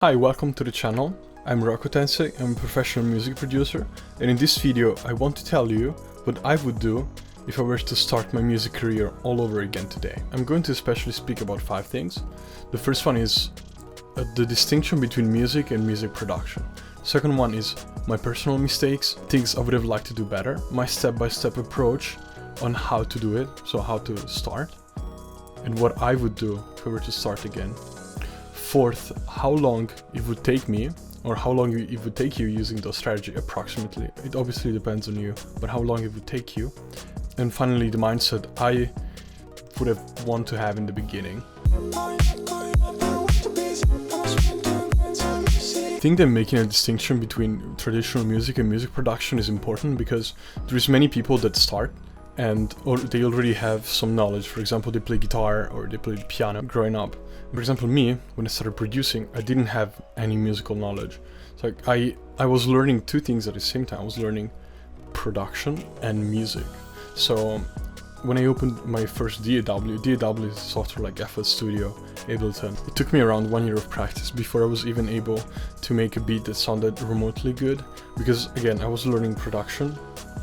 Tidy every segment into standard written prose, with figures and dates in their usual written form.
Hi, welcome to the channel. I'm Roko Sensei, I'm a professional music producer, and in this video I want to tell you what I would do if I were to start my music career all over again today. I'm going to especially speak about 5 things. The first one is the distinction between music and music production. Second one is my personal mistakes, things I would have liked to do better, my step-by-step approach on how to do it, so how to start, and what I would do if I were to start again. Fourth, how long it would take me, or how long it would take you using those strategy approximately. It obviously depends on you, but how long it would take you. And finally, the mindset I would have want to have in the beginning. I think that making a distinction between traditional music and music production is important because there's many people that start or they already have some knowledge. For example, they play guitar or they play piano growing up. For example, me, when I started producing, I didn't have any musical knowledge. So I was learning 2 things at the same time. I was learning production and music. So when I opened my first DAW is software like FL Studio, Ableton. It took me around 1 year of practice before I was even able to make a beat that sounded remotely good. Because again, I was learning production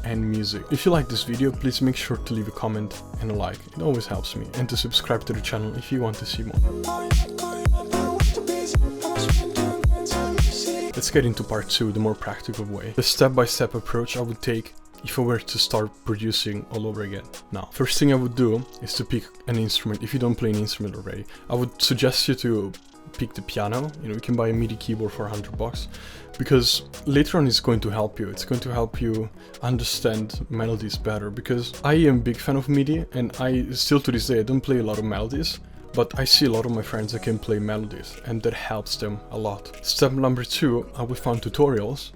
and music. If you like this video, please make sure to leave a comment and a like. It always helps me. And to subscribe to the channel if you want to see more. Let's get into part 2, the more practical way. The step-by-step approach I would take if I were to start producing all over again. Now, first thing I would do is to pick an instrument. If you don't play an instrument already, I would suggest you to pick the piano. You can buy a MIDI keyboard for $100 because later on it's going to help you. It's going to help you understand melodies better, because I am a big fan of MIDI and I still to this day I don't play a lot of melodies, but I see a lot of my friends that can play melodies and that helps them a lot. Step number 2, I will find tutorials.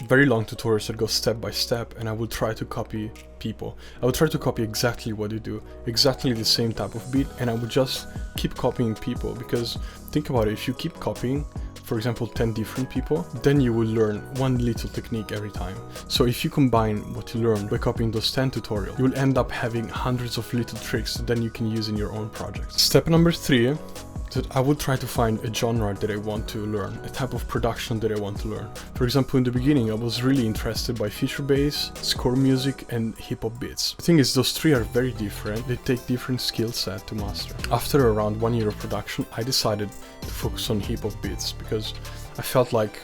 Very long tutorials that go step by step, and I will try to copy people. I will try to copy exactly what they do, exactly the same type of beat, and I would just keep copying people. Because think about it, if you keep copying, for example, 10 different people, then you will learn one little technique every time. So if you combine what you learn by copying those 10 tutorials, you will end up having hundreds of little tricks that then you can use in your own projects. Step number 3, that I would try to find a genre that I want to learn, a type of production that I want to learn. For example, in the beginning I was really interested by feature bass, score music and hip-hop beats. The thing is, those 3 are very different, they take different skill set to master. After around 1 year of production, I decided to focus on hip-hop beats because I felt like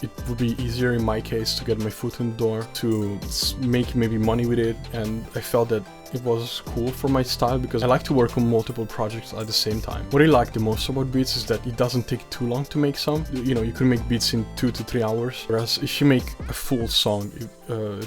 it would be easier in my case to get my foot in the door, to make maybe money with it, and I felt that it was cool for my style because I like to work on multiple projects at the same time. What I like the most about beats is that it doesn't take too long to make some. You know, you can make beats in 2 to 3 hours, whereas if you make a full song,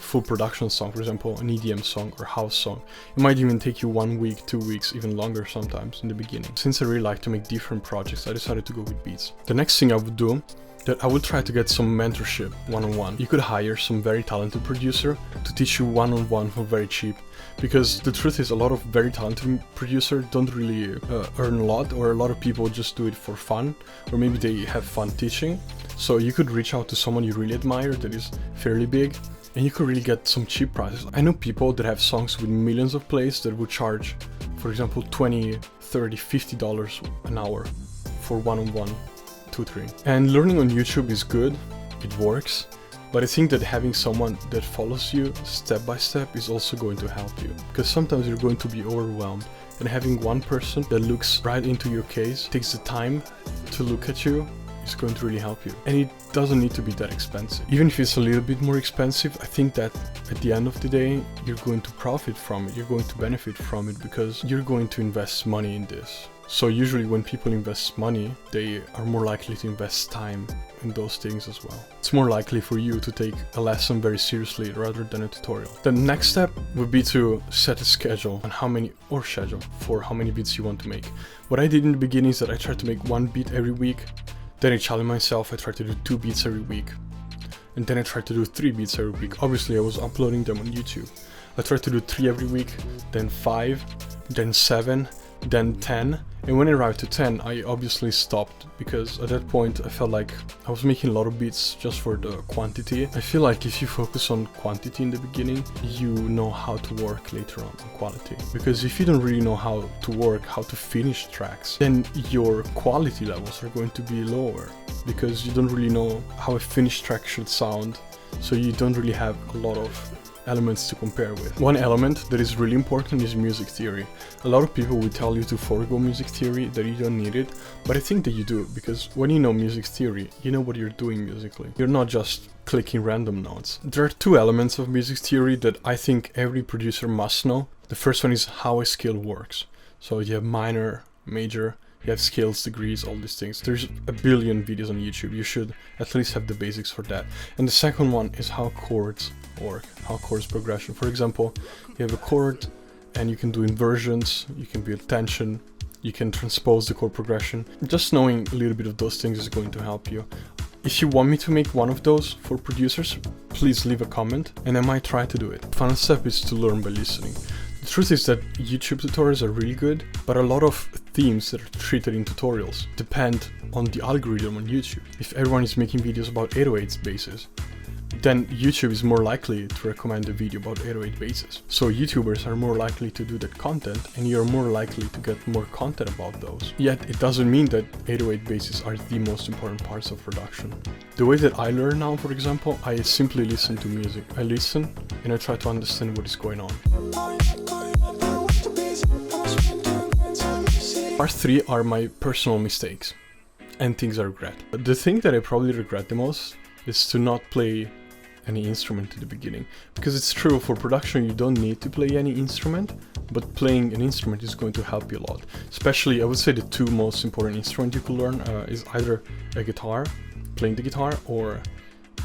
full production song, for example, an EDM song or house song, it might even take you 1 week, 2 weeks, even longer sometimes in the beginning. Since I really like to make different projects, I decided to go with beats. The next thing I would do, that I would try to get some mentorship one-on-one. You could hire some very talented producer to teach you one-on-one for very cheap, because the truth is a lot of very talented producers don't really earn a lot, or a lot of people just do it for fun, or maybe they have fun teaching. So you could reach out to someone you really admire that is fairly big, and you could really get some cheap prices. I know people that have songs with millions of plays that would charge, for example, $20, $30, $50 an hour for one-on-one tutoring. And learning on YouTube is good, it works, but I think that having someone that follows you step by step is also going to help you, because sometimes you're going to be overwhelmed, and having one person that looks right into your case, takes the time to look at you, is going to really help you. And it doesn't need to be that expensive. Even if it's a little bit more expensive, I think that at the end of the day, you're going to profit from it, you're going to benefit from it, because you're going to invest money in this. So usually when people invest money, they are more likely to invest time in those things as well. It's more likely for you to take a lesson very seriously rather than a tutorial. The next step would be to set a schedule on for how many beats you want to make. What I did in the beginning is that I tried to make 1 beat every week. Then I challenged myself, I tried to do 2 beats every week. And then I tried to do 3 beats every week. Obviously I was uploading them on YouTube. I tried to do 3 every week, then 5, then 7, then 10, and when I arrived to 10 I obviously stopped, because at that point I felt like I was making a lot of beats just for the quantity. I feel like if you focus on quantity in the beginning, you know how to work later on quality, because if you don't really know how to work, how to finish tracks, then your quality levels are going to be lower. because you don't really know how a finished track should sound, so you don't really have a lot of elements to compare with. One element that is really important is music theory. A lot of people will tell you to forego music theory, that you don't need it, but I think that you do, because when you know music theory, you know what you're doing musically. You're not just clicking random notes. There are two elements of music theory that I think every producer must know. The first one is how a scale works. So you have minor, major, you have scales, degrees, all these things. There's a billion videos on YouTube. You should at least have the basics for that. And the second one is how chords work, how chords progression. For example, you have a chord and you can do inversions, you can build tension, you can transpose the chord progression. Just knowing a little bit of those things is going to help you. If you want me to make one of those for producers, please leave a comment and I might try to do it. The final step is to learn by listening. The truth is that YouTube tutorials are really good, but a lot of themes that are treated in tutorials depend on the algorithm on YouTube. If everyone is making videos about 808s basses, then YouTube is more likely to recommend a video about 808 basses. So YouTubers are more likely to do that content, and you're more likely to get more content about those. Yet it doesn't mean that 808 basses are the most important parts of production. The way that I learn now, for example, I simply listen to music. I listen and I try to understand what is going on. Part 3 are my personal mistakes and things I regret. The thing that I probably regret the most is to not play any instrument at the beginning, because it's true, for production you don't need to play any instrument, but playing an instrument is going to help you a lot. Especially, I would say the two most important instruments you could learn is either a guitar, playing the guitar, or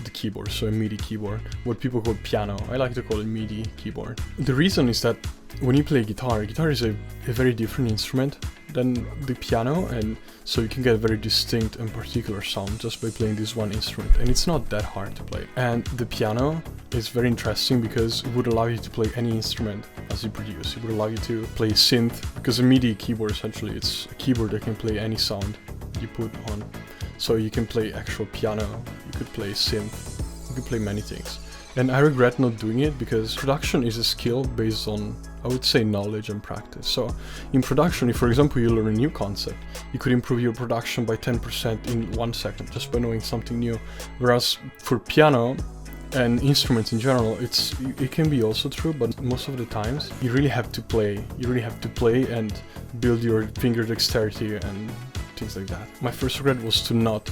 the keyboard, so a MIDI keyboard, what people call piano. I like to call it MIDI keyboard. The reason is that when you play guitar is a very different instrument than the piano, and so you can get a very distinct and particular sound just by playing this one instrument, and it's not that hard to play. And the piano is very interesting because it would allow you to play any instrument as you produce. It would allow you to play synth, because a MIDI keyboard essentially, it's a keyboard that can play any sound you put on. So you can play actual piano, you could play synth, you could play many things. And I regret not doing it because production is a skill based on, I would say, knowledge and practice. So in production, if for example you learn a new concept, you could improve your production by 10% in 1 second just by knowing something new. Whereas for piano and instruments in general, it can be also true, but most of the times you really have to play. You really have to play and build your finger dexterity and things like that. My first regret was to not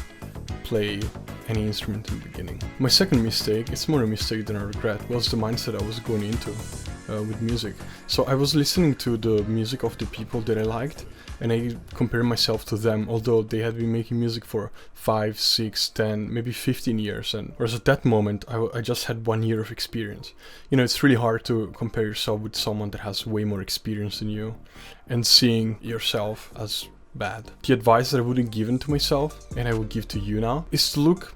play any instrument in the beginning. My second mistake, it's more a mistake than a regret, was the mindset I was going into with music. So I was listening to the music of the people that I liked, and I compared myself to them, although they had been making music for 5, 6, 10, maybe 15 years. And whereas at that moment, I just had 1 year of experience. You know, it's really hard to compare yourself with someone that has way more experience than you, and seeing yourself as bad. The advice that I would have given to myself, and I would give to you now, is to look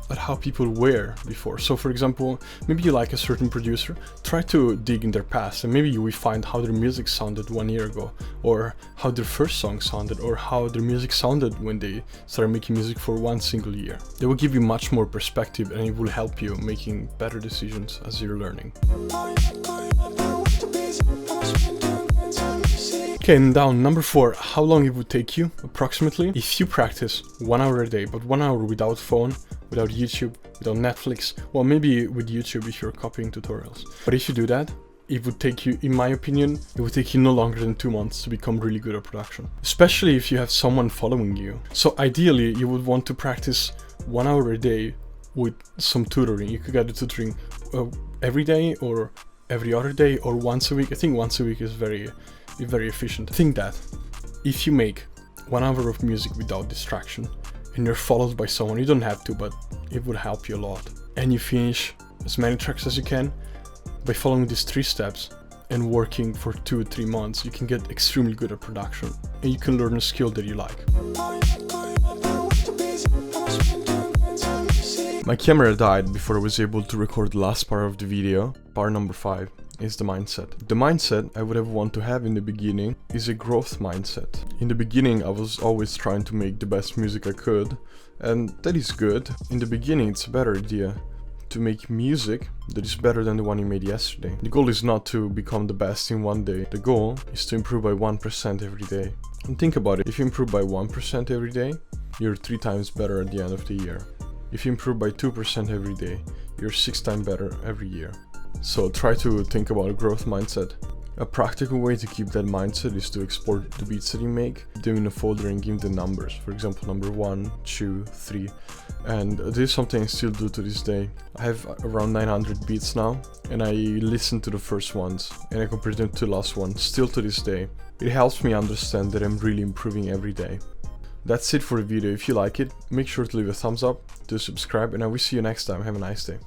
at how people were before. So for example, maybe you like a certain producer, try to dig in their past, and maybe you will find how their music sounded 1 year ago, or how their first song sounded, or how their music sounded when they started making music for 1 single year. They will give you much more perspective, and it will help you making better decisions as you're learning. Okay, and down, number 4, how long it would take you, approximately, if you practice 1 hour a day, but 1 hour without phone, without YouTube, without Netflix, well, maybe with YouTube if you're copying tutorials. But if you do that, it would take you, in my opinion, it would take you no longer than 2 months to become really good at production. Especially if you have someone following you. So ideally, you would want to practice 1 hour a day with some tutoring. You could get the tutoring every day, or every other day, or once a week. I think once a week is very efficient. Think that if you make 1 hour of music without distraction, and you're followed by someone, you don't have to, but it would help you a lot, and you finish as many tracks as you can by following these 3 steps and working for 2 or 3 months, you can get extremely good at production, and you can learn a skill that you like. My camera died before I was able to record the last part of the video. Part number 5 is the mindset. The mindset I would have want to have in the beginning is a growth mindset. In the beginning, I was always trying to make the best music I could, and that is good. In the beginning, it's a better idea to make music that is better than the one you made yesterday. The goal is not to become the best in one day. The goal is to improve by 1% every day. And think about it, if you improve by 1% every day, you're 3 times better at the end of the year. If you improve by 2% every day, you're 6 times better every year. So try to think about a growth mindset. A practical way to keep that mindset is to export the beats that you make, put them in a folder and give them the numbers. For example, number 1, 2, 3. And this is something I still do to this day. I have around 900 beats now, and I listen to the first ones and I compare them to the last one, still to this day. It helps me understand that I'm really improving every day. That's it for the video. If you like it, make sure to leave a thumbs up, to subscribe, and I will see you next time. Have a nice day.